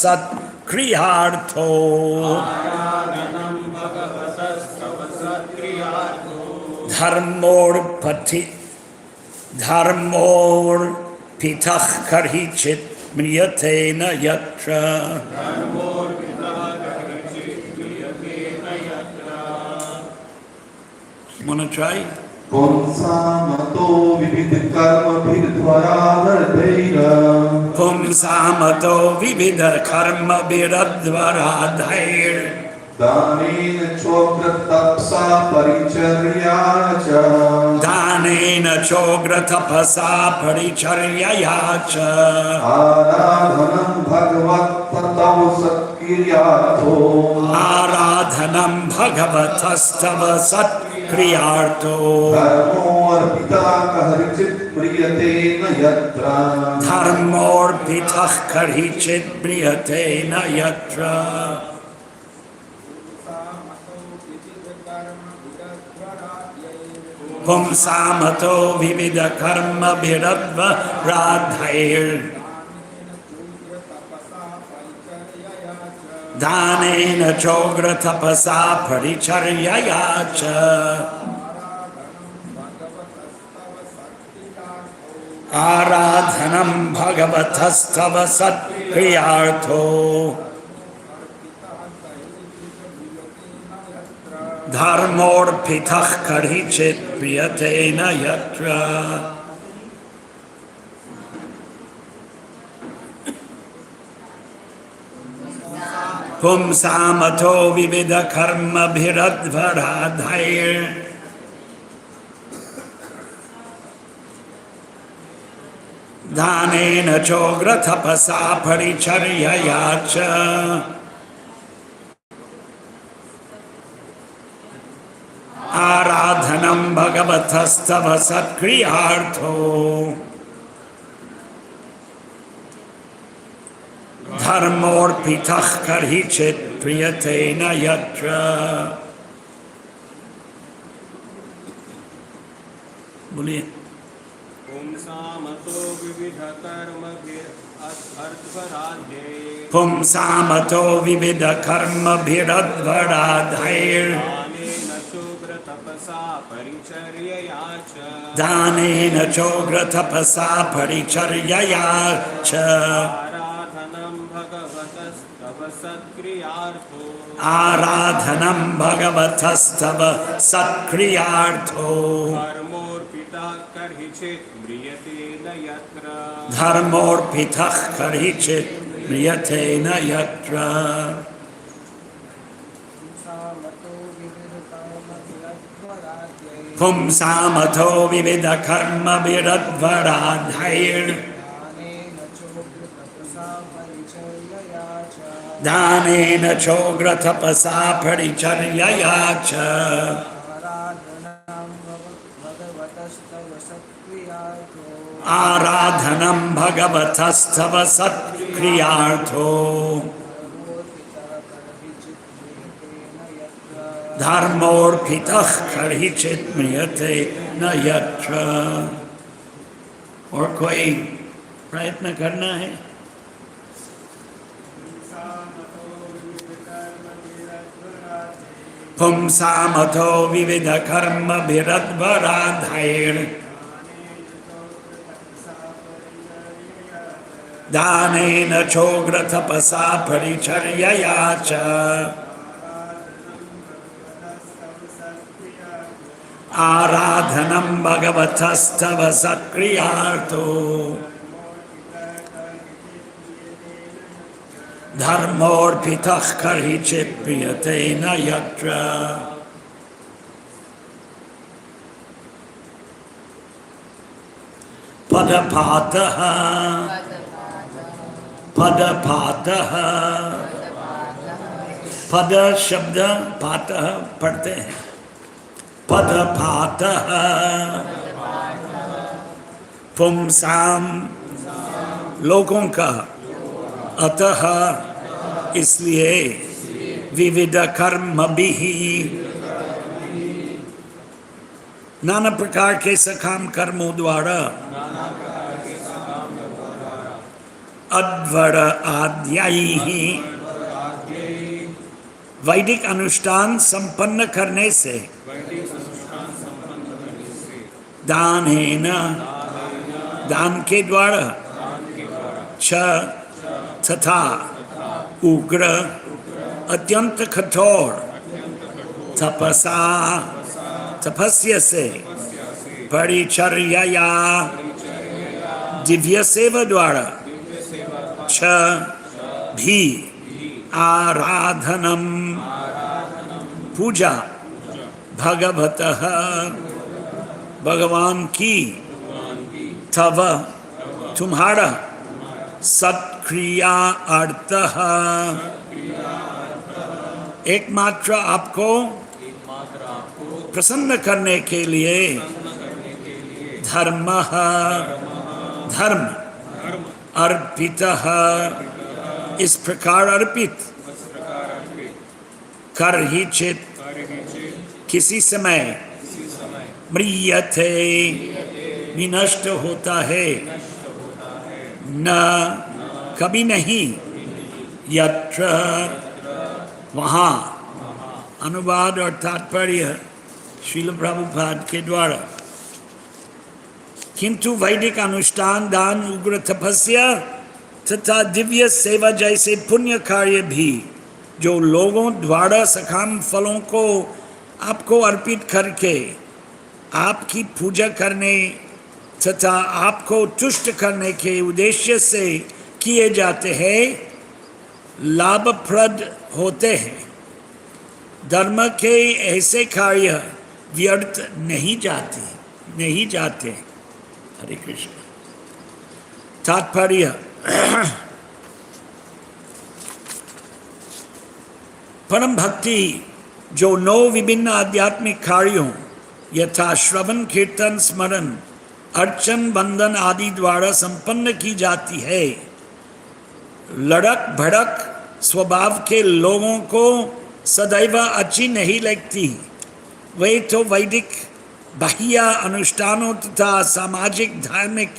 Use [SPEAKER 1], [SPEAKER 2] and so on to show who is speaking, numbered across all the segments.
[SPEAKER 1] सत्क्रियार्थो धर्मोर्पितः कर्हिचित् म्रियते न यत्र Wanna try?
[SPEAKER 2] Pumsamato vivid karma bhiradvaradhaira
[SPEAKER 1] Pumsamato vivid karma bhiradvaradhair
[SPEAKER 2] Danena chogra tapsa paricharyaya
[SPEAKER 1] Danena chogra tapasa paricharyaya
[SPEAKER 2] Aradhanam bhagavat tatav satkiryato
[SPEAKER 1] Aradhanam bhagavathastava satkriyarto
[SPEAKER 2] Dharmorpitah kaharichit priyate na yatra
[SPEAKER 1] Dharmorpitah karhichit priyate na yatra Pumsamato vivida karma bhiradva radhair Danena chogra tapasa paricharyaya Aradhanam bhagavatastava satkriyartho Dharmorpitah karhichit priyate na yatra Pumsamato vivida karma bhiradvaradhair Danena chogra tapasa paricharyaya Aradhanam bhagavatastava satkriyartho Dharmorpitah karhichit priyate na yatra बोलिए Pumsamato vivida karma bhiradvaradhair Danena chogra tapasa paricharyaya Aradhanam bhagavatastava satkriyartho Dharmorpitah karhichit priyate na yatra Pumsamato vivida karma bhiradvaradhair Danena chogra tapasa paricharyaya Aradhanam bhagavatastava satkriyartho Dharmorpitah karhichit mriyate na yatra और कोई प्रयत्न करना है Pumsamato vivida karma bhiradvaradhair Danena chogra tapasa paricharyaya Aradhanam bhagavatastava satkriyartho Dharmorpitah karhichit priyate na yatra Padapataha Padapataha Pada शब्द पातः पढ़ते हैं पदपातः पुंसाम लोगों का अतः इसलिए विविध कर्म भी नाना प्रकार के सकाम कर्मों द्वारा अद्वर आद्यायी वैदिक अनुष्ठान संपन्न करने से दानेन दान के द्वारा च तथा उग्र अत्यंत कठोर तपसा तपस्या से परिचर्या दिव्य सेवा द्वारा च भी आराधनम पूजा भगवतः भगवान की तव तुम्हारा सत्क्रिया अर्थ एकमात्र आपको प्रसन्न करने के लिए धर्म धर्म अर्पित इस प्रकार अर्पित कर ही चित किसी समय म्रियते विनष्ट होता है न कभी नहीं यत्र वहाँ अनुवाद और तात्पर्य श्रील प्रभुपाद के द्वारा किंतु वैदिक अनुष्ठान दान उग्र तपस्या तथा दिव्य सेवा जैसे पुण्य कार्य भी जो लोगों द्वारा सकाम फलों को आपको अर्पित करके आपकी पूजा करने तथा आपको तुष्ट करने के उद्देश्य से किए जाते हैं लाभप्रद होते हैं। धर्म के ऐसे कार्य व्यर्थ नहीं जाते। हरे कृष्ण। तात्पर्य परम भक्ति जो 9 विभिन्न आध्यात्मिक कार्यों यथा श्रवण कीर्तन स्मरण अर्चन बंदन आदि द्वारा संपन्न की जाती है, लड़क भड़क स्वभाव के लोगों को सदैव अच्छी नहीं लगती। वे तो वैदिक बाह्य अनुष्ठानों तथा सामाजिक धार्मिक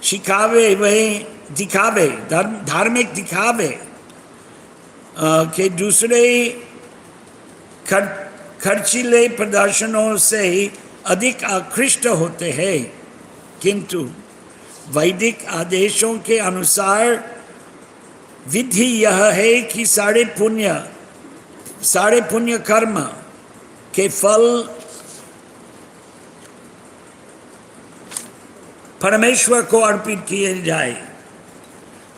[SPEAKER 1] शिखावे धार्मिक दिखावे के दूसरे खर्चीले प्रदर्शनों से अधिक आकृष्ट होते हैं, किंतु वैदिक आदेशों के अनुसार विधि यह है कि सारे पुण्य कर्म के फल परमेश्वर को अर्पित किए जाए।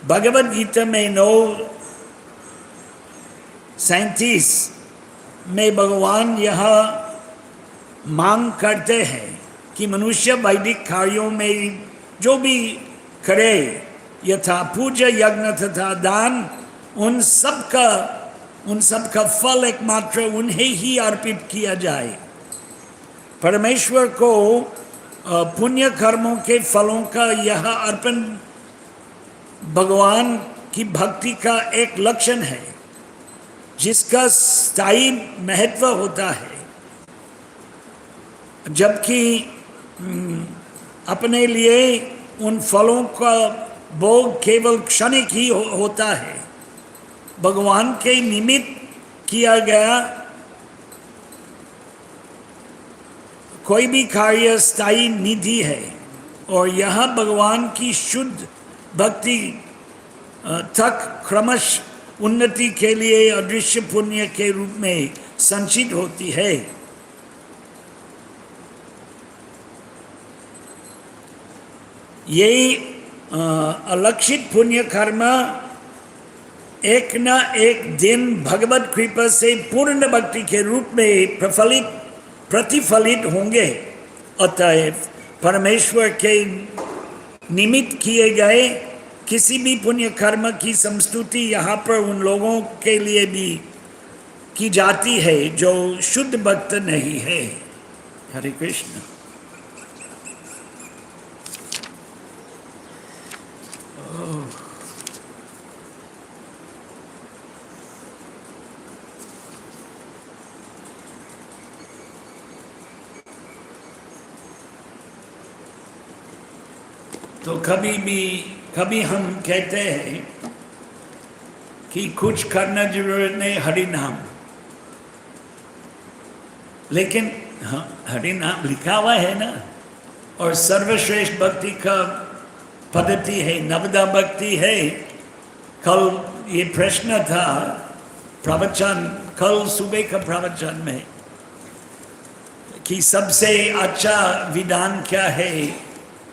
[SPEAKER 1] भगवद गीता में 9:37 में भगवान यह मांग करते हैं कि मनुष्य वैदिक कार्यों में जो भी करे यथा पूजा यज्ञ तथा दान उन सब का फल एकमात्र उन्हें ही अर्पित किया जाए। परमेश्वर को पुण्य कर्मों के फलों का यह अर्पण भगवान की भक्ति का एक लक्षण है जिसका स्थायी महत्व होता है, जबकि अपने लिए उन फलों का भोग केवल क्षणिक ही होता है। भगवान के निमित्त किया गया कोई भी कार्य स्थायी निधि है और यह भगवान की शुद्ध भक्ति तक क्रमश उन्नति के लिए अदृश्य पुण्य के रूप में संचित होती है। यही अलक्षित पुण्य कर्म एक न एक दिन भगवत कृपा से पूर्ण भक्ति के रूप में प्रतिफलित होंगे। अतएव परमेश्वर के निमित्त किए गए किसी भी पुण्य कर्म की संस्तुति यहाँ पर उन लोगों के लिए भी की जाती है जो शुद्ध भक्त नहीं है। हरे कृष्ण। तो कभी भी कभी हम कहते हैं कि कुछ करना जरूरत नहीं, हरि नाम, लेकिन हाँ, हरि नाम लिखा हुआ है ना, और सर्वश्रेष्ठ भक्ति का पद्धति है, नवदा भक्ति है। कल ये प्रश्न था प्रवचन, कल सुबह का प्रवचन में, कि सबसे अच्छा विधान क्या है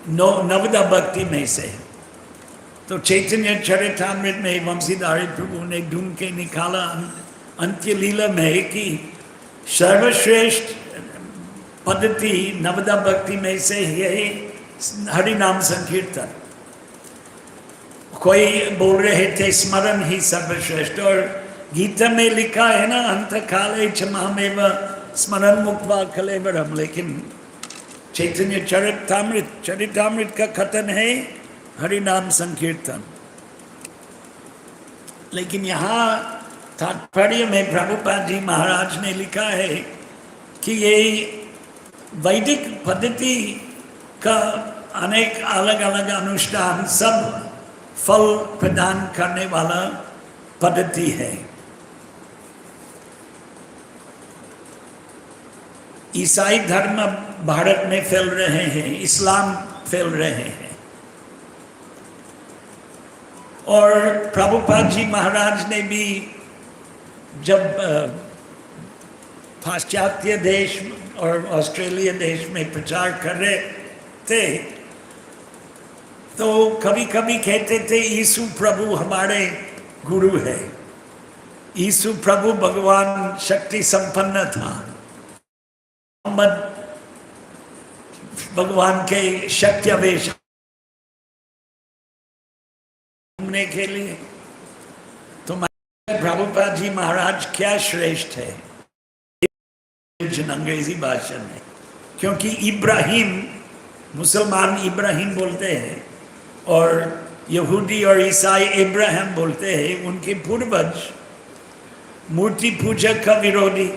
[SPEAKER 1] नवदा भक्ति में से। तो चैतन्य चरितामृत में वंशीधारी प्रभु ने ढूंढ के निकाला अंत्य लीला में कि सर्वश्रेष्ठ पद्धति नवदा भक्ति में से यही हरि नाम संकीर्तन। कोई बोल रहे थे स्मरण ही सर्वश्रेष्ठ, और गीता में लिखा है ना, अंत काले च मामेव स्मरण मुक्त्वा कलेवरम, लेकिन चैतन्य चरितामृत का कथन है हरि नाम संकीर्तन। लेकिन यहाँ तात्पर्य में प्रभुपाद जी महाराज ने लिखा है कि ये वैदिक पद्धति का अनेक अलग अलग अनुष्ठान सब फल प्रदान करने वाला पद्धति है। ईसाई धर्म भारत में फैल रहे हैं, इस्लाम फैल रहे हैं, और प्रभुपाद जी महाराज ने भी जब पाश्चात्य देश और ऑस्ट्रेलिया देश में प्रचार कर रहे थे तो कभी कभी कहते थे यीशु प्रभु हमारे गुरु है, यीशु प्रभु भगवान शक्ति संपन्न था, मोहम्मद भगवान के शक्ति आवेश घूमने के लिए। तो प्रभुपाद जी महाराज क्या श्रेष्ठ है अंग्रेजी भाषा में, क्योंकि इब्राहिम, मुसलमान इब्राहिम बोलते हैं और यहूदी और ईसाई इब्राहिम बोलते हैं, उनके पूर्वज मूर्ति पूजा का विरोधी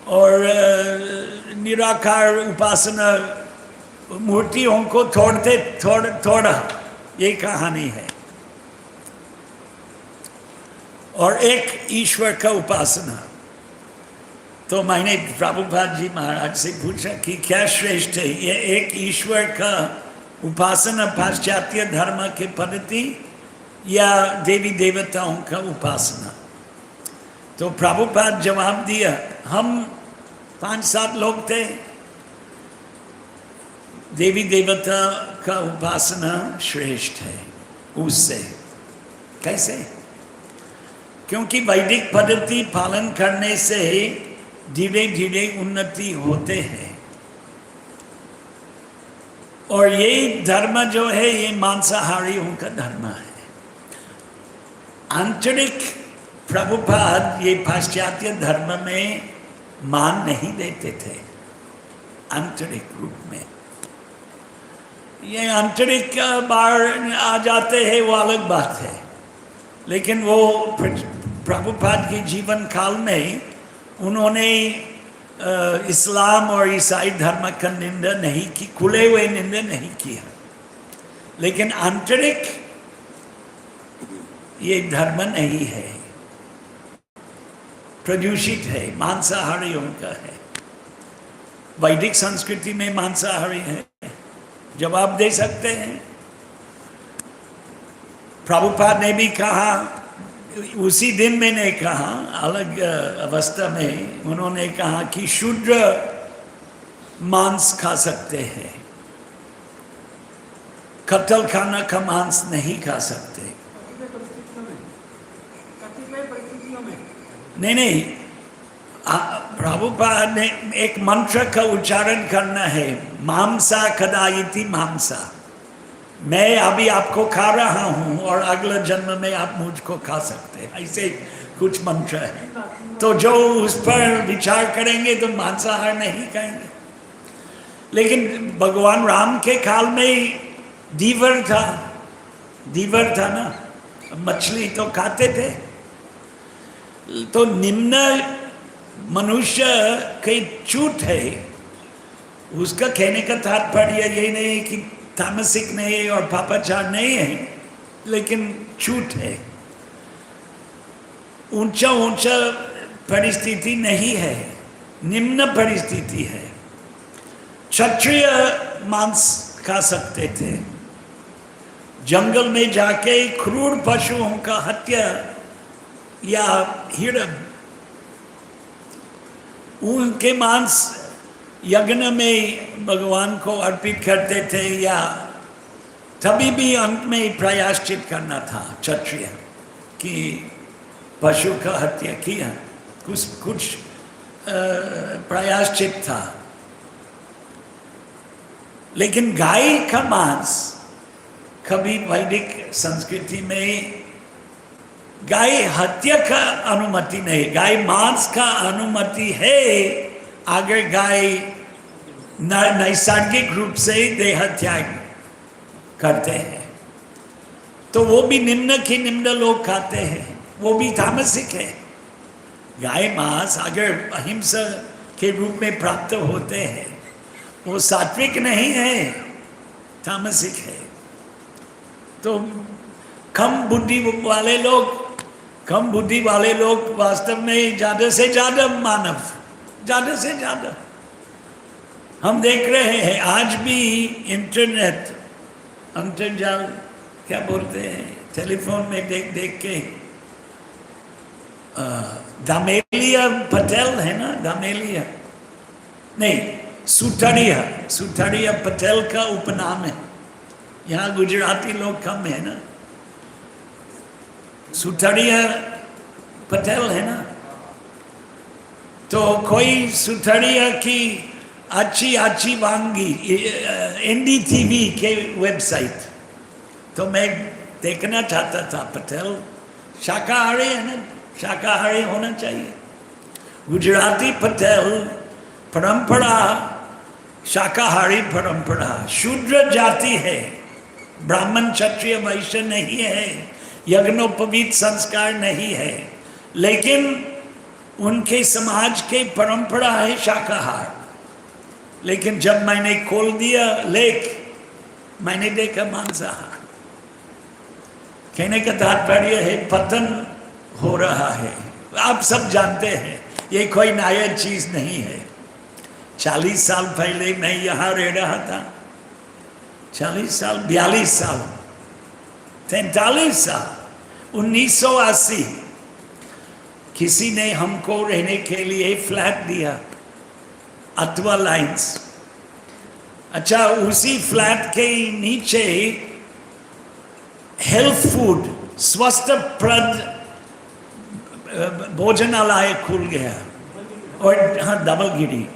[SPEAKER 1] और निराकार उपासना, मूर्तियों को तोड़ा ये कहानी है, और एक ईश्वर का उपासना। तो मैंने प्रभुपाद जी महाराज से पूछा कि क्या श्रेष्ठ है, ये एक ईश्वर का उपासना पाश्चात्य धर्म के पद्धति या देवी देवताओं का उपासना। तो प्रभुपाद जवाब दिया, हम 5-7 लोग थे, देवी देवता का उपासना श्रेष्ठ है उससे। कैसे? क्योंकि वैदिक पद्धति पालन करने से धीरे धीरे उन्नति होते हैं, और ये धर्म जो है ये मांसाहारियों का धर्म है। आंतरिक प्रभुपाद ये पाश्चात्य धर्म में मान नहीं देते थे, आंतरिक रूप में। ये आंतरिक बार आ जाते हैं वो अलग बात है, लेकिन वो प्रभुपाद के जीवन काल में उन्होंने इस्लाम और ईसाई धर्म का निंदा नहीं की, खुले हुए निंदा नहीं किया, लेकिन आंतरिक ये धर्म नहीं है, प्रदूषित है, मांसाहारियों का है। वैदिक संस्कृति में मांसाहारी है, जवाब दे सकते हैं। प्रभुपाद ने भी कहा, उसी दिन मैंने कहा, अलग अवस्था में उन्होंने कहा कि शूद्र मांस खा सकते हैं, कत्ल खाना का मांस नहीं खा सकते। नहीं, प्रभुपाद ने एक मंत्र का उच्चारण करना है, मांसा कदायिति मांसा, मैं अभी आपको खा रहा हूं और अगले जन्म में आप मुझको खा सकते हैं, ऐसे कुछ मंत्र है। तो जो उस पर विचार करेंगे तो मांसाहार नहीं खाएंगे। लेकिन भगवान राम के काल में दीवर था ना, मछली तो खाते थे। तो निम्न मनुष्य के चूत है, उसका कहने का तात्पर्य यही नहीं कि तामसिक नहीं है और पापाचार नहीं है, लेकिन छूट है। ऊंचा ऊंचा परिस्थिति नहीं है, निम्न परिस्थिति है। क्षत्रिय मांस खा सकते थे, जंगल में जाके क्रूर पशुओं का हत्या या हिरण, उनके मांस यज्ञ में भगवान को अर्पित करते थे, या तभी भी अंत में प्रायश्चित करना था क्षत्रिय कि पशु का हत्या किया, कुछ प्रायश्चित था। लेकिन गाय का मांस कभी वैदिक संस्कृति में गाय हत्या का अनुमति नहीं, गाय मांस का अनुमति है अगर गाय नैसर्गिक रूप से देह त्याग करते हैं, तो वो भी निम्न के निम्न लोग खाते हैं, वो भी तामसिक है। गाय मांस अगर अहिंसा के रूप में प्राप्त होते हैं, वो सात्विक नहीं है, तामसिक है। तो कम बुद्धि वाले लोग वास्तव में ज्यादा से ज्यादा मानव, ज्यादा से ज्यादा हम देख रहे हैं आज भी इंटरनेट, अंतर्जाल क्या बोलते हैं, टेलीफोन में देख के दामेलिया पटेल है ना, दामेलिया नहीं, सुथड़िया पटेल का उपनाम है। यहाँ गुजराती लोग कम है ना, सुथड़िया पटेल है ना, तो कोई सुथड़िया की अच्छी वांगी NDTV के वेबसाइट, तो मैं देखना चाहता था। पटेल शाकाहारी है ना, शाकाहारी होना चाहिए। गुजराती पटेल परंपरा शाकाहारी परंपरा, शूद्र जाति है, ब्राह्मण क्षत्रिय वैश्य नहीं है, यज्ञोपवीत संस्कार नहीं है, लेकिन उनके समाज के परंपरा है शाकाहार। लेकिन जब मैंने खोल दिया लेख, मैंने देखा मांसाहार। कहने का तात्पर्य है पतन हो रहा है। आप सब जानते हैं ये कोई नया चीज नहीं है। 40 साल पहले मैं यहाँ रह रहा था, 40 साल, 42 साल, 43 साल, 1980 किसी ने हमको रहने के लिए फ्लैट दिया, अथवा लाइन्स। अच्छा, उसी फ्लैट के नीचे हेल्थ फूड, स्वस्थप्रद भोजनालय खुल गया, और हाँ, डबलगिरी।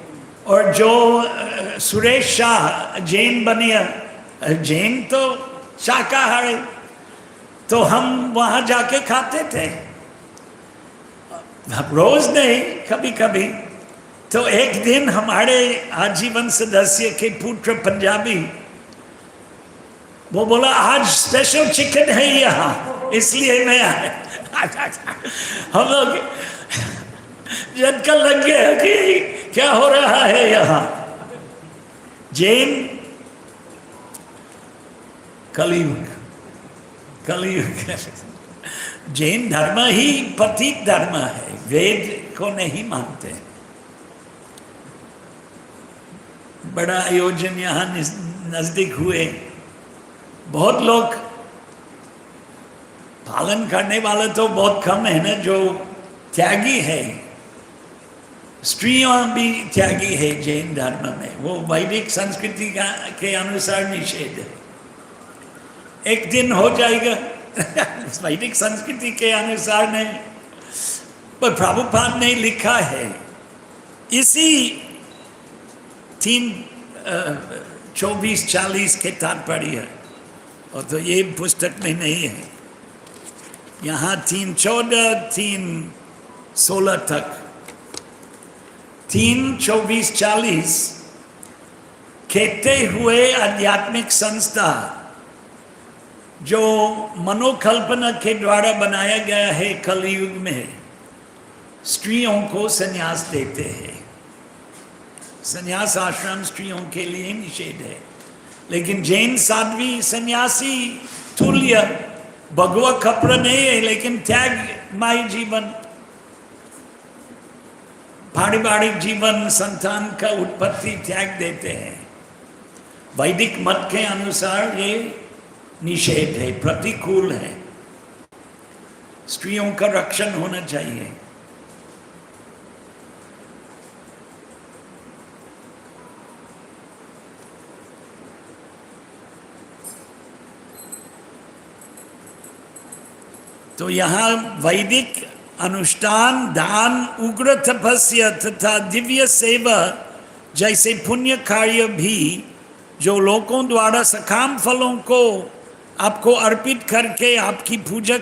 [SPEAKER 1] और जो सुरेश शाह जैन बनिया, जैन तो शाकाहारी, तो हम वहाँ जाके खाते थे, रोज नहीं, कभी कभी। तो एक दिन हमारे आजीवन सदस्य के पुत्र पंजाबी, वो बोला आज स्पेशल चिकन है यहाँ, इसलिए मैं आया। हम लोग झटका लग गया कि क्या हो रहा है यहाँ। जैन कलयुग, जैन धर्म ही पतित धर्म है, वेद को नहीं मानते। बड़ा आयोजन यहाँ नजदीक हुए, बहुत लोग पालन करने वाले तो बहुत कम है ना, जो त्यागी है। स्त्रियां भी त्यागी है जैन धर्म में, वो वैदिक संस्कृति के अनुसार निषेध है। एक दिन हो जाएगा वैदिक संस्कृति के अनुसार नहीं, पर प्रभुपाद ने लिखा है इसी 3:24-40 के तात्पर्य, और तो ये पुस्तक में नहीं है। यहाँ 3:14, 3:16 तक, 3:24-40 कहते हुए आध्यात्मिक संस्था जो मनोकल्पना के द्वारा बनाया गया है कलयुग में, स्त्रियों को संन्यास देते हैं। संन्यास आश्रम स्त्रियों के लिए निषेध है। लेकिन जैन साध्वी सन्यासी तुल्य भगवा कपड़ा नहीं है, लेकिन त्यागमय जीवन, पारिवारिक जीवन, संतान का उत्पत्ति त्याग देते हैं। वैदिक मत के अनुसार ये निषेध है, प्रतिकूल है। स्त्रियों का रक्षण होना चाहिए। तो यहाँ वैदिक अनुष्ठान, दान, उग्र तपस्या तथा दिव्य सेवा जैसे पुण्य कार्य भी जो लोगों द्वारा सकाम फलों को आपको अर्पित करके आपकी पूजा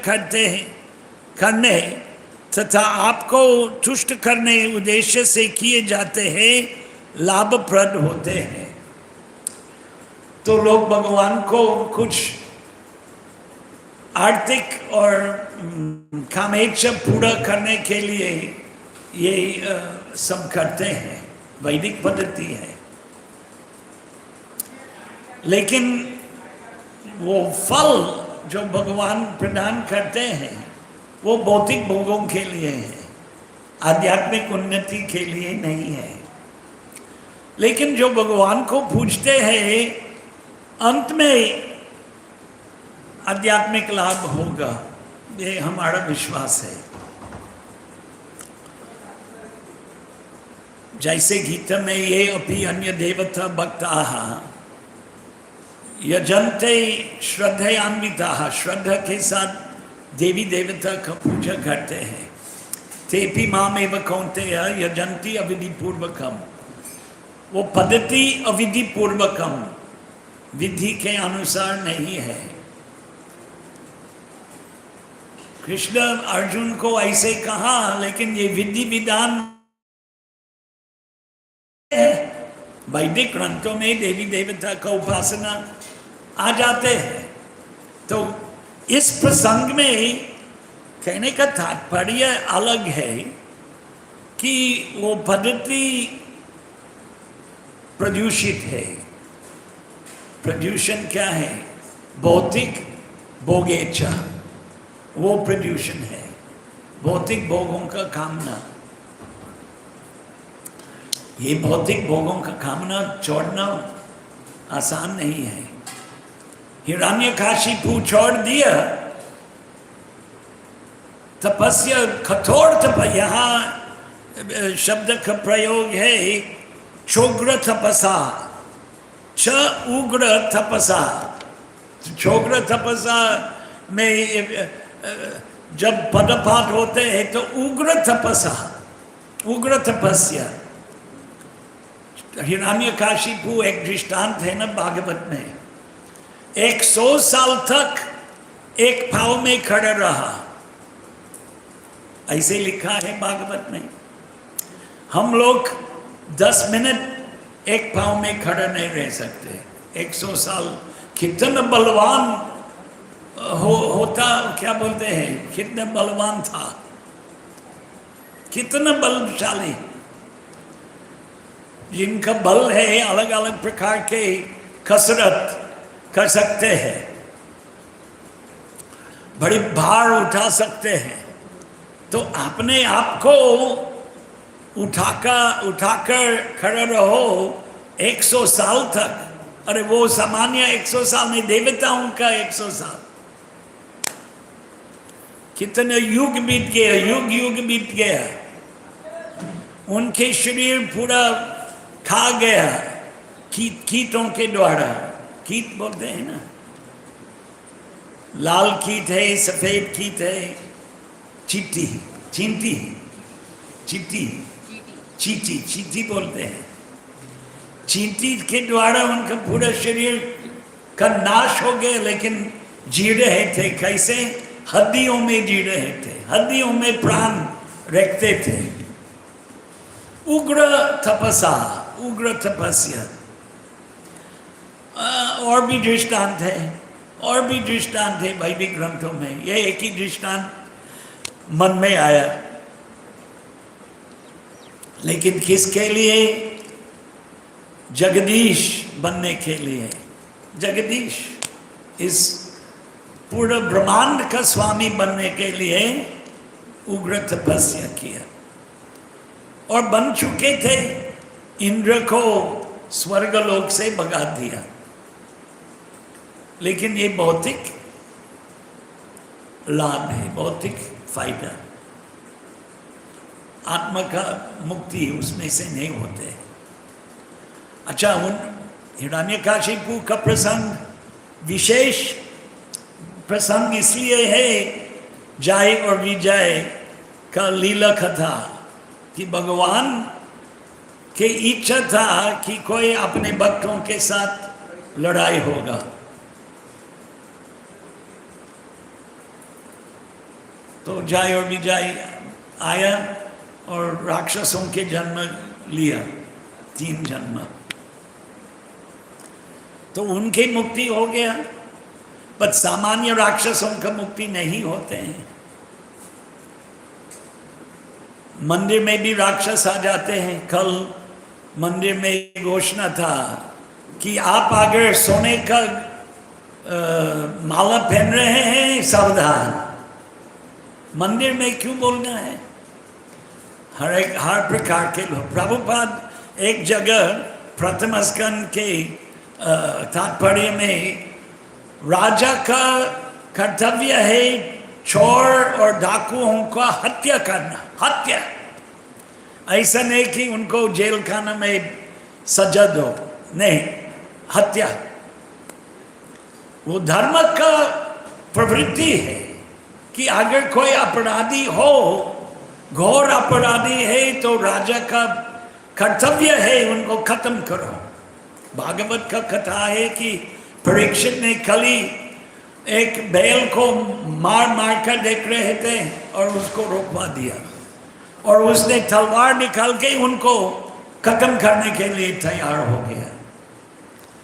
[SPEAKER 1] करने तथा आपको तुष्ट करने उद्देश्य से किए जाते हैं, लाभप्रद होते हैं। तो लोग भगवान को कुछ आर्थिक और कामेच्छा पूरा करने के लिए ये सब करते हैं, वैदिक पद्धति है। लेकिन वो फल जो भगवान प्रदान करते हैं वो भौतिक भोगों के लिए है, आध्यात्मिक उन्नति के लिए नहीं है। लेकिन जो भगवान को पूजते हैं अंत में आध्यात्मिक लाभ होगा, ये हमारा विश्वास है। जैसे गीता में ये अपि अन्य देवता भक्ताः यजन्ते श्रद्धयान्विताः, श्रद्धा के साथ देवी देवता का पूजा करते हैं। तेपि मामेव कौन्तेय यजन्ति अविधि पूर्वकम, वो पद्धति अविधि पूर्वकम, विधि के अनुसार नहीं है। कृष्ण अर्जुन को ऐसे कहा, लेकिन ये विधि विधान वैदिक ग्रंथों में देवी देवता का उपासना आ जाते हैं। तो इस प्रसंग में कहने का तात्पर्य अलग है कि वो पद्धति प्रदूषित है। प्रदूषण क्या है? भौतिक भोगेच्छा, वो प्रदूषण है, भौतिक भोगों का कामना। ये भौतिक भोगों का कामना छोड़ना आसान नहीं है। हिरण्यकाशिपु छोड़ दिया, तपस्या कठोर तपस्या, यहाँ शब्द का प्रयोग है चोग्र तपसा, च उग्र तपसा। चोग्र तपसा में जब पदपात होते हैं तो उग्र तपसा, उग्र तपस्या। हिरण्यकाशिपु एक दृष्टांत है ना भागवत में, 100 साल तक एक पांव में खड़ा रहा, ऐसे लिखा है भागवत में। हम लोग 10 मिनट एक पांव में खड़ा नहीं रह सकते। 100 साल कितना बलवान होता, क्या बोलते हैं, कितना बलवान था, कितना बलशाली। जिनका बल है अलग अलग प्रकार के कसरत कर सकते हैं, बड़ी भार उठा सकते हैं। तो अपने आप को उठाकर खड़ा रहो 100 साल तक। अरे वो सामान्य 100 साल नहीं, देवताओं का 100 साल। कितने युग बीत गया, युग युग बीत गया। उनके शरीर पूरा खा गया कीटों के द्वारा। कीट बोलते हैं ना, लाल कीट है, सफेद कीट है, चींटी, चींटी, चींटी, चींटी, चींटी बोलते हैं। चींटी के द्वारा उनका पूरा शरीर का नाश हो गया, लेकिन जी रहे थे। कैसे? हड्डियों में जी रहे थे, हड्डियों में प्राण रखते थे। उग्र तपसा, उग्र तपस्या। और भी दृष्टांत है, और भी दृष्टांत है वैदिक ग्रंथों में। यह एक ही दृष्टांत मन में आया, लेकिन किसके लिए? जगदीश बनने के लिए, जगदीश इस पूर्ण ब्रह्मांड का स्वामी बनने के लिए उग्र तपस्या किया और बन चुके थे। इंद्र को स्वर्गलोक से भगा दिया, लेकिन ये भौतिक लाभ है, भौतिक फायदा। आत्मा का मुक्ति उसमें से नहीं होते। अच्छा, उन हिरण्यकाशिपु का प्रसंग विशेष प्रसंग इसलिए है, जय और विजय का लीला कथा, कि भगवान की इच्छा था कि कोई अपने भक्तों के साथ लड़ाई होगा। तो जय और विजय आया और राक्षसों के जन्म लिया, 3 जन्म। तो उनकी मुक्ति हो गया, पर सामान्य राक्षसों का मुक्ति नहीं होते हैं। मंदिर में भी राक्षस आ जाते हैं। कल मंदिर में घोषणा था कि आप अगर सोने का माला पहन रहे हैं, सावधान। मंदिर में क्यों बोलना है? हर प्रकार के लोग। प्रभुपाद एक जगह प्रथम स्कंद के तात्पर्य में, राजा का कर्तव्य है चोर और डाकुओं का हत्या करना। हत्या, ऐसा नहीं कि उनको जेल खाना में सजा दो, नहीं, हत्या वो धर्म का प्रवृत्ति है कि अगर कोई अपराधी हो, घोर अपराधी है, तो राजा का कर्तव्य है उनको खत्म करो। भागवत का कथा है कि परीक्षित ने कली एक बैल को मार मार कर देख रहे थे और उसको रोकवा दिया, और उसने तलवार निकाल के उनको खत्म करने के लिए तैयार हो गया।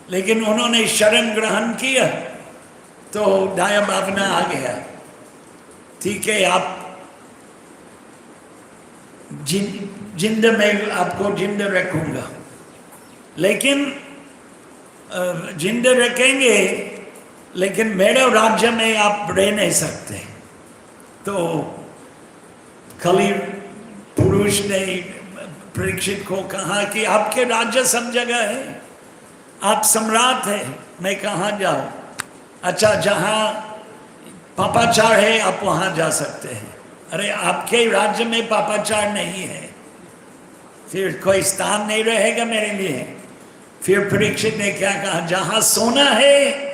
[SPEAKER 1] लेकिन उन्होंने शरण ग्रहण किया तो दया भावना आ गया, ठीक है, आप जिंद में आपको जिंद रखूंगा, लेकिन जिंद रखेंगे, लेकिन मेरे राज्य में आप रह नहीं सकते। तो खली पुरुष ने परीक्षित को कहा कि आपके राज्य सब जगह है, आप सम्राट है, मैं कहाँ जाऊँ? अच्छा, जहाँ पापाचार है आप वहाँ जा सकते हैं। अरे, आपके राज्य में पापाचार नहीं है, फिर कोई स्थान नहीं रहेगा मेरे लिए। फिर परीक्षित ने क्या कहा? जहाँ सोना है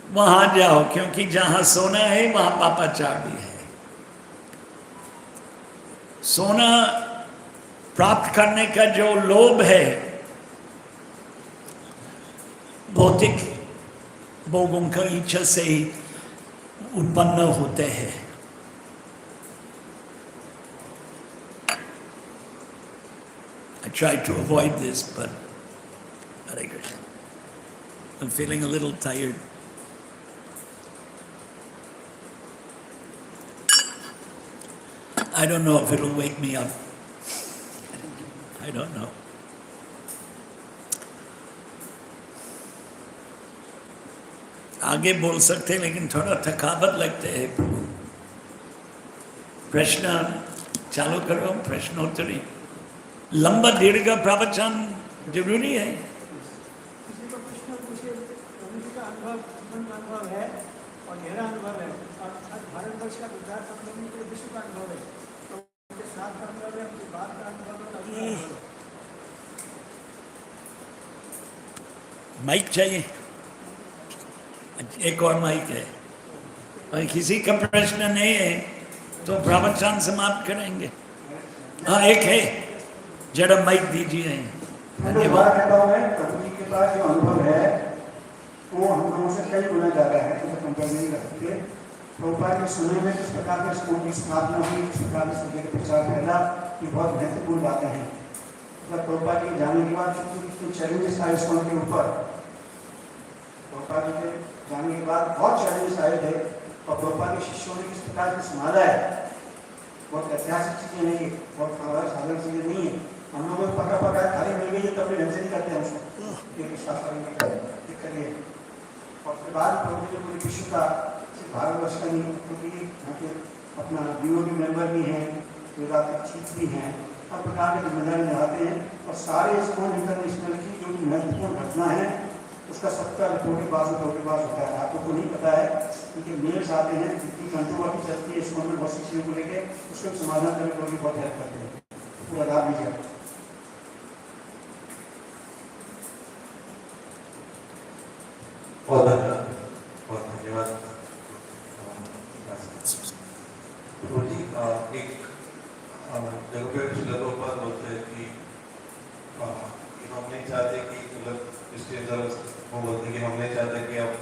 [SPEAKER 1] वहाँ जाओ, क्योंकि जहाँ सोना है वहाँ पापाचार भी है। सोना प्राप्त करने का जो लोभ है, भौतिक भोगों का इच्छा से ही उत्पन्न होते हैं। I tried to avoid this, but Hare Krishna. I'm feeling a little tired. I don't know if it'll wake me up. I don't know. आगे बोल सकते हैं, लेकिन थोड़ा थकावट लगते हैं। प्रश्न चालू करो, प्रश्नोत्तरी। लंबा दीर्घ प्रवचन जरूरी है।
[SPEAKER 3] किसी को प्रश्न पूछे, प्रभु का अनुभव, जीवन का अनुभव है और गहरा अनुभव है, और भारतवर्ष का गुजरात अपने पूरे विश्व का अनुभव है, तो उनके साथ का अनुभव है, उनके बाद का अनुभव है।
[SPEAKER 1] माइक चाहिए, एक और माइक है। और किसी का प्रश्न नहीं है तो प्रवचन समाप्त करेंगे। हाँ, एक है, जरा माइक दीजिए।
[SPEAKER 4] धन्यवाद कहता हूँ मैं। प्रभु जी के पास जो अनुभव है वो हम लोगों से कई गुना ज़्यादा है, तो कंपेयर नहीं कर सकते। प्रभुपाद के समय में किस प्रकार के स्कूल की स्थापना हुई, किस प्रकार से सत्य का प्रचार फैला, ये बहुत महत्वपूर्ण बातें हैं। मतलब प्रभुपाद के जाने के बाद कुछ चैलेंजेस आए स्कूल के ऊपर। प्रभुपाद के जाने के बाद बहुत चैलेंजेस आए थे, और प्रभुपाद के शिष्यों ने किस प्रकार से संभाला है, बहुत ऐतिहासिक चीज़ें नहीं है, बहुत साधारण चीज़ें नहीं है। हम लोग पका पका खाली मिल गई, तो अपने ढंग से नहीं करते हैं उसको, चलिए। और उसके बाद प्रभु जी पूरे विश्व का, सिर्फ भारतवर्ष का नहीं, क्योंकि यहाँ के अपना BOD मेंबर भी हैं, गुजरात के चीफ भी हैं, हर प्रकार की जिम्मेदारी निभाते हैं। और सारे स्कूल इंटरनेशनल की जो भी महत्वपूर्ण घटना है उसका सबका रिपोर्टिंग पास होता है। आपको तो नहीं पता है, क्योंकि मेल्स आते हैं, जितनी कंट्रोवर्सी चलती है स्कूल में बहुत सी चीज़ों को लेकर, उसको समाधान करने को भी बहुत हेल्प करते हैं। पूरा लाभ लीजिए।
[SPEAKER 2] बहुत धन्यवाद। प्रभुजी, एक जगह पे श्रील प्रभुपाद बोलते हैं कि हम नहीं चाहते कि मतलब स्टेज वो बोलते हैं कि हम नहीं चाहते कि आप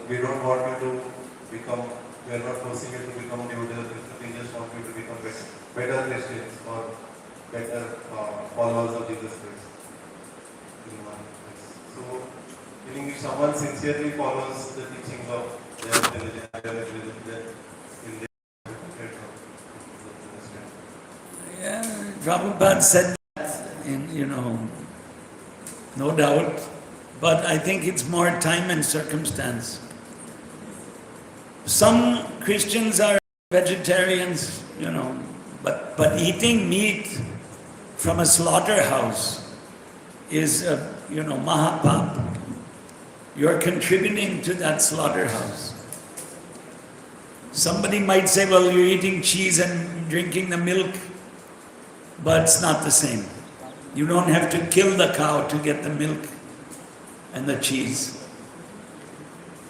[SPEAKER 2] we don't want you to become, we are not forcing you to become devotees, we just want you to become better Christians or better followers of Jesus Christ. So, meaning if someone sincerely follows the teachings of their religion, then in their
[SPEAKER 1] Yeah, Prabhupada said that, no doubt, but I think it's more time and circumstance. Some Christians are vegetarians, but eating meat from a slaughterhouse is, mahapap. You're contributing to that slaughterhouse. Somebody might say, well, you're eating cheese and drinking the milk, but it's not the same. You don't have to kill the cow to get the milk and the cheese.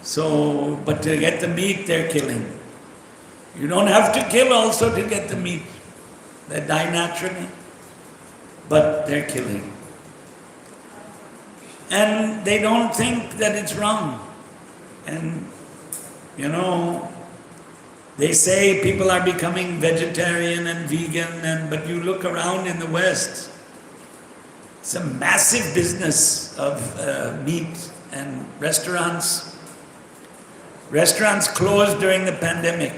[SPEAKER 1] So, but to get the meat, they're killing. You don't have to kill also to get the meat. They die naturally, but they're killing. And they don't think that it's wrong. And, they say people are becoming vegetarian and vegan, but you look around in the West, it's a massive business of meat and restaurants. Restaurants closed during the pandemic,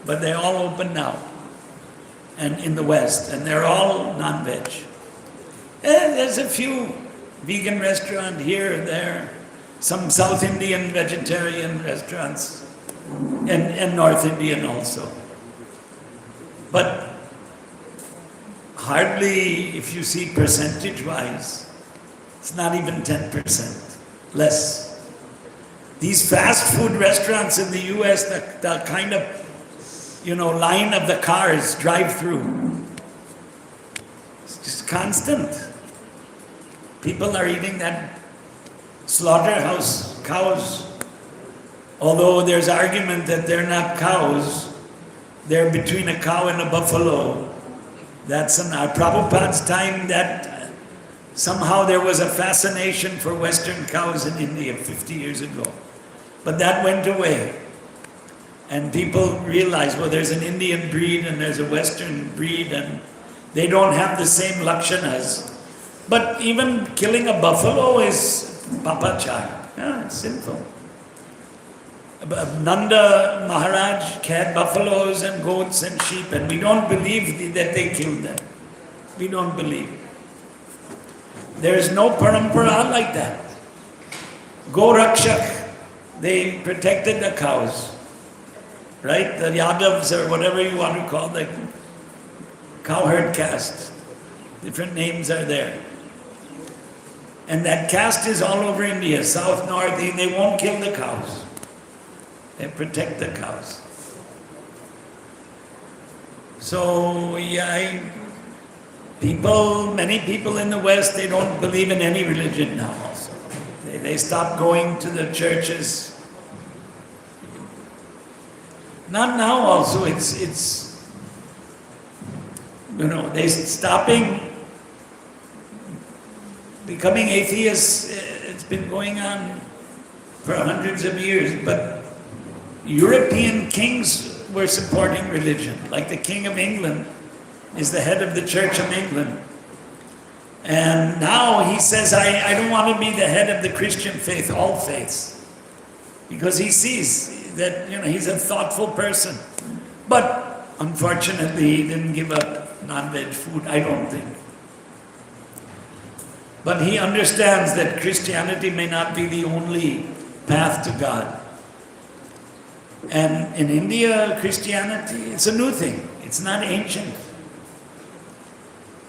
[SPEAKER 1] but they're all open now, and in the West, and they're all non-veg. There's a few vegan restaurants here and there, some South Indian vegetarian restaurants, and North Indian also. But hardly, if you see percentage-wise, it's not even 10%, less. These fast food restaurants in the US, the kind of, line of the cars drive through, it's just constant. People are eating that slaughterhouse cows. Although there's argument that they're not cows, they're between a cow and a buffalo. That's in our Prabhupada's time that somehow there was a fascination for Western cows in India 50 years ago. But that went away. And people realized, well, there's an Indian breed and there's a Western breed, and they don't have the same lakshanas. But even killing a buffalo is papachar. Yeah, it's sinful. Nanda Maharaj had buffaloes and goats and sheep, and we don't believe that they killed them. We don't believe. There is no parampara like that. Go Rakshak, they protected the cows, right? The Yadavs, or whatever you want to call the cowherd caste. Different names are there. And that caste is all over India, south, north. They won't kill the cows. They protect the cows. So, many people in the West, they don't believe in any religion now also. They stop going to the churches. Not now also, it's they stopping, becoming atheists. It's been going on for hundreds of years, but European kings were supporting religion. Like the King of England is the head of the Church of England. And now he says, I don't want to be the head of the Christian faith, all faiths. Because he sees that, he's a thoughtful person. But unfortunately, he didn't give up non-veg food, I don't think. But he understands that Christianity may not be the only path to God. And in India, Christianity, it's a new thing. It's not ancient.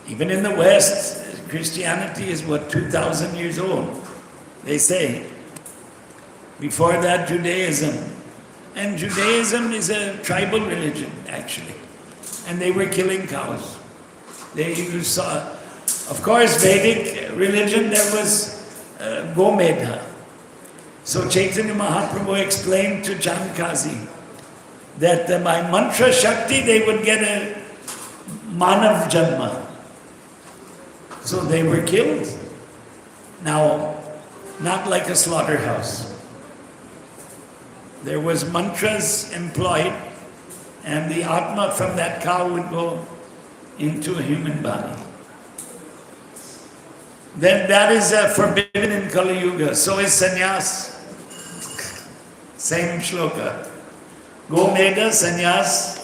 [SPEAKER 1] Even in the West, Christianity is what, 2,000 years old, they say. Before that, Judaism. And Judaism is a tribal religion, actually. And they were killing cows. You saw, of course, Vedic religion, there was Gomedha. So Chaitanya Mahaprabhu explained to Jankazi that by mantra shakti they would get a manav janma. So they were killed. Now, not like a slaughterhouse. There was mantras employed, and the atma from that cow would go into a human body. Then that is forbidden in Kali Yuga. So is sannyas. Same shloka. Gomeda, sannyas,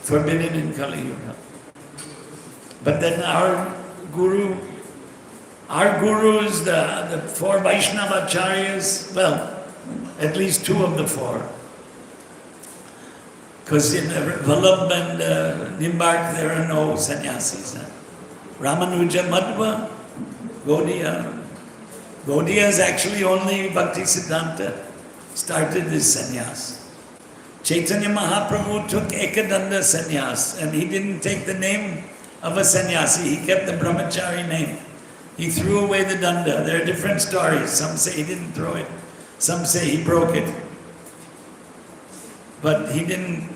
[SPEAKER 1] forbidden in Kali Yuga. But then our gurus, the four Vaishnavacharyas, well, at least two of the four. Because in Vallabh and Nimbark there are no sannyasis. Ramanuja, Madhva, Gaudiya. Gaudiya is actually only Bhakti Siddhanta started this sannyas. Chaitanya Mahaprabhu took Ekadanda sannyas, and he didn't take the name of a sannyasi, he kept the brahmachari name. He threw away the danda. There are different stories. Some say he didn't throw it, some say he broke it. But he didn't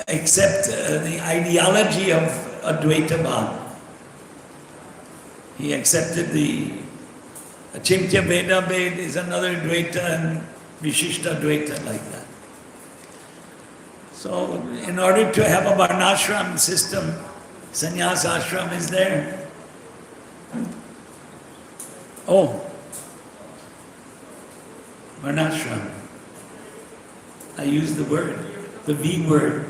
[SPEAKER 1] accept the ideology of Advaita Bhava. He accepted the Achintya Veda Ved is another Dvaita and Vishishta Dvaita like that. So in order to have a Varnashram system, sannyas ashram is there. Oh, Varnashram. I use the word, the V word.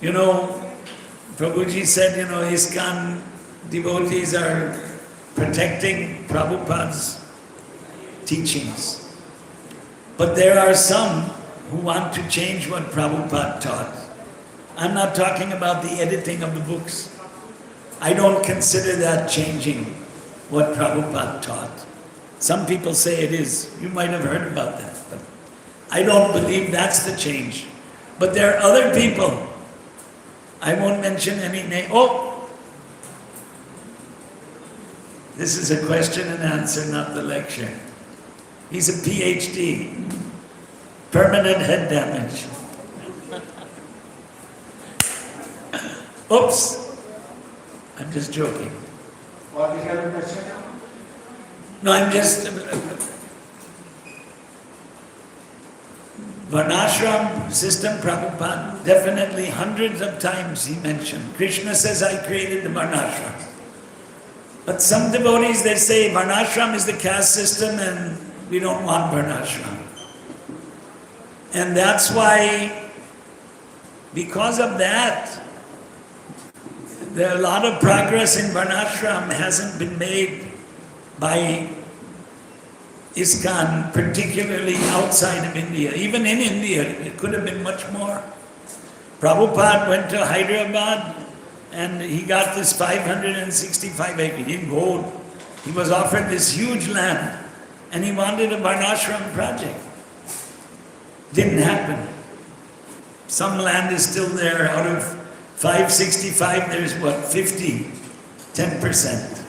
[SPEAKER 1] You know, Prabhuji said, ISKCON devotees are protecting Prabhupada's teachings. But there are some who want to change what Prabhupada taught. I'm not talking about the editing of the books. I don't consider that changing what Prabhupada taught. Some people say it is. You might have heard about that. But I don't believe that's the change. But there are other people. I won't mention any name. Oh! This is a question and answer, not the lecture. He's a PhD. Permanent head damage. Oops! I'm just joking.
[SPEAKER 4] What is your question?
[SPEAKER 1] No, I'm just... Varnashram system, Prabhupada, definitely hundreds of times he mentioned. Krishna says, I created the Varnashram. But some devotees, they say Varnashram is the caste system and we don't want Varnashram. And that's why, because of that, a lot of progress in Varnashram hasn't been made by ISKCON, particularly outside of India. Even in India, it could have been much more. Prabhupada went to Hyderabad and he got this 565 acres in gold. He was offered this huge land and he wanted a Varnashram project. Didn't happen. Some land is still there. Out of 565, there's what, 50, 10%.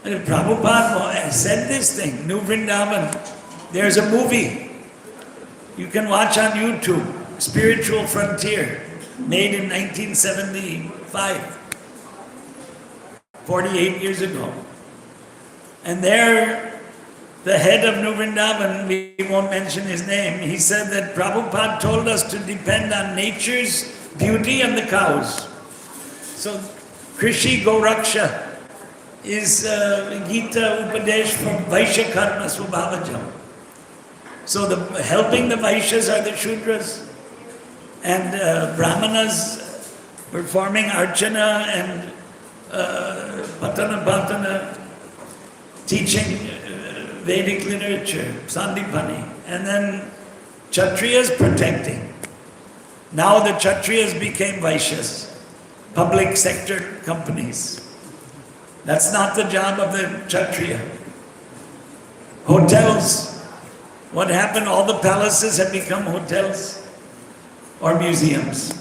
[SPEAKER 1] And Prabhupada said this thing, New Vrindavan. There's a movie you can watch on YouTube, Spiritual Frontier, made in 1975, 48 years ago. And there, the head of New Vrindavan, we won't mention his name, he said that Prabhupada told us to depend on nature's beauty and the cows. So, Krishi Goraksha is Gita Upadesh for Vaishya Karma Swabhavajam. So helping the Vaishyas are the Shudras. and brahmanas performing archana and patana, teaching Vedic literature, Sandipani, and then Kshatriyas protecting. Now the Kshatriyas became Vaishyas, public sector companies. That's not the job of the Kshatriya. Hotels. What happened? All the palaces have become hotels or museums.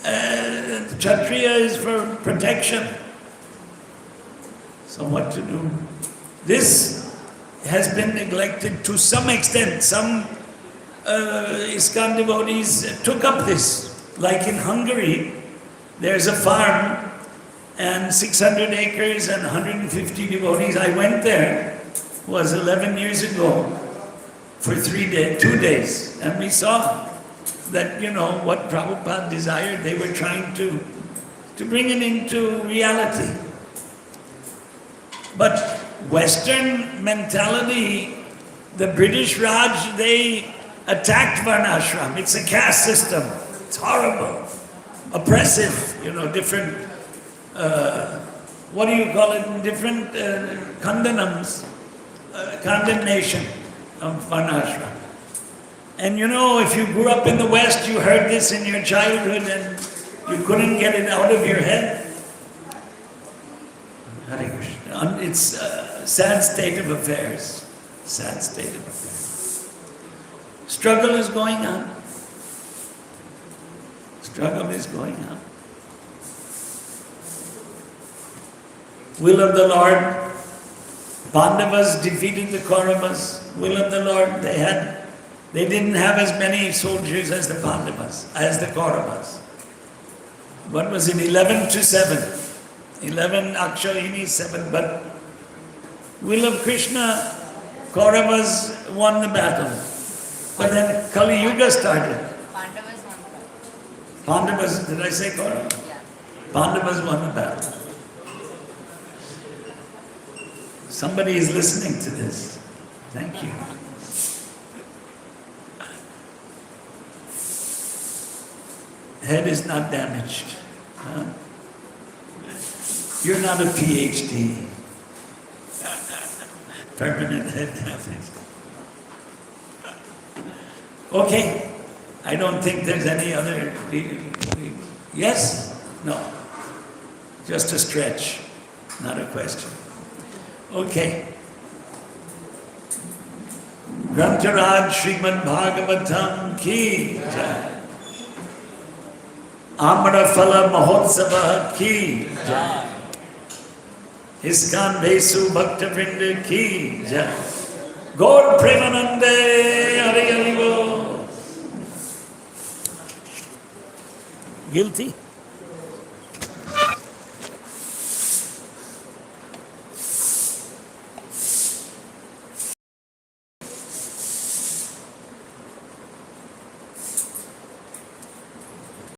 [SPEAKER 1] Kshatriya is for protection. So what to do? This has been neglected to some extent. Some ISKCON devotees took up this. Like in Hungary, there's a farm and 600 acres and 150 devotees. I went there, it was 11 years ago, for 2 days. And we saw that, what Prabhupada desired, they were trying to bring it into reality. But Western mentality, the British Raj, they attacked Varnashram. It's a caste system. It's horrible, oppressive, different, what do you call it, different condemnation of Varnashram. And if you grew up in the West, you heard this in your childhood and you couldn't get it out of your head. Hare Krishna. It's a sad state of affairs. Sad state of affairs. Struggle is going on. Struggle is going on. Will of the Lord. Pandavas defeated the Kauravas. Will of the Lord. They didn't have as many soldiers as the Pandavas, as the Kauravas. What was it? 11-7. 11 Aksharini, 7. But will of Krishna, Kauravas won the battle. But then Kali Yuga started.
[SPEAKER 5] Pandavas won the battle.
[SPEAKER 1] Pandavas, did I say Kauravas?
[SPEAKER 5] Yeah.
[SPEAKER 1] Pandavas won the battle. Somebody is listening to this. Thank you. Head is not damaged. Huh? You're not a PhD. Permanent head damage. Okay. I don't think there's any other. Yes? No. Just a stretch, not a question. Okay. Grantaraj Srimad Bhagavatam ki jai. Amra Phala Mahotsava ki jai. ISKCON Vesu Bhakta Vrinda ki jai. Gaur Premanande Hari Hari Bol. Guilty?